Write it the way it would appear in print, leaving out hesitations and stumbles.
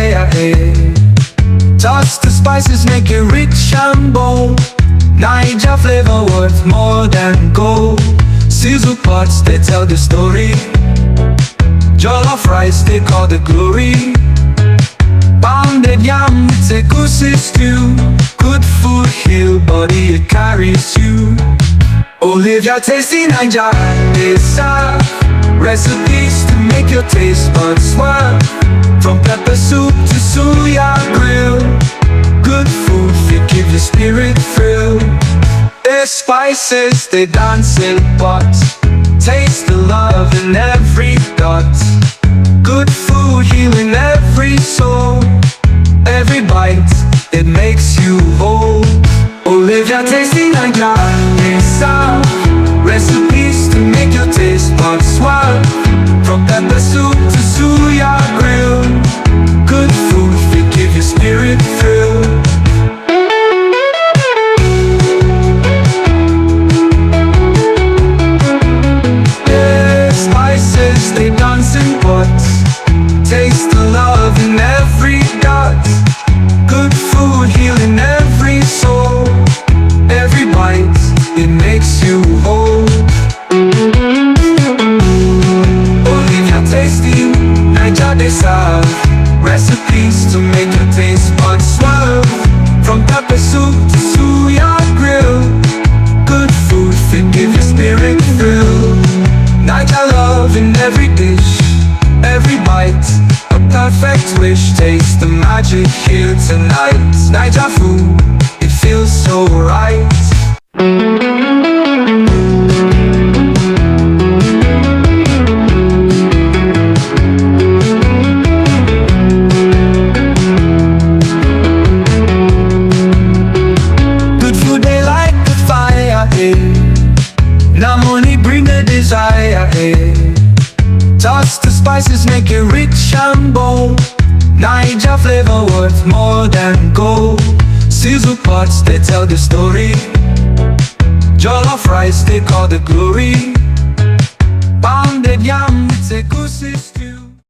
fire, eh. Toss the spices, make it rich and bold. Niger flavor worth more than gold. Sizzle pots, they tell the story. Jollof rice, they call the glory. Pounded yam, it's a goosey stew. Good food heal body, it carries you. Olivia tasty Niger, they serve recipes to make your taste buds swerve. From pepper soup to suya grill, good food fit give your spirit thrill. Their spices, they dance in pots. Taste the love in every dot. Good food healing every soul. Every bite, it makes you whole. Olivia tasty Niger, they serve recipes to make your taste buds swerve. From pepper soup to suya grill, good food fit give your spirit thrill. Yeah, spices, they dance in pots. Taste the love in every dot. Good food healing every soul. Every bite, it makes you whole. Olivia tasty, Niger they serve recipes to make your taste buds swerve. From pepper soup to suya grill, good food fit give your spirit thrill. Niger love in every dish, every bite, a perfect wish. Taste the magic here tonight. Niger food, it feels so right. Good food, they like the fire, eh. Now money bring the desire, eh. Toss the spices, make it rich and bold. Niger flavor worth more than gold. Sizzle pots, they tell the story. Jollof rice, they call the glory. Pounded yam, it's a goosey stew.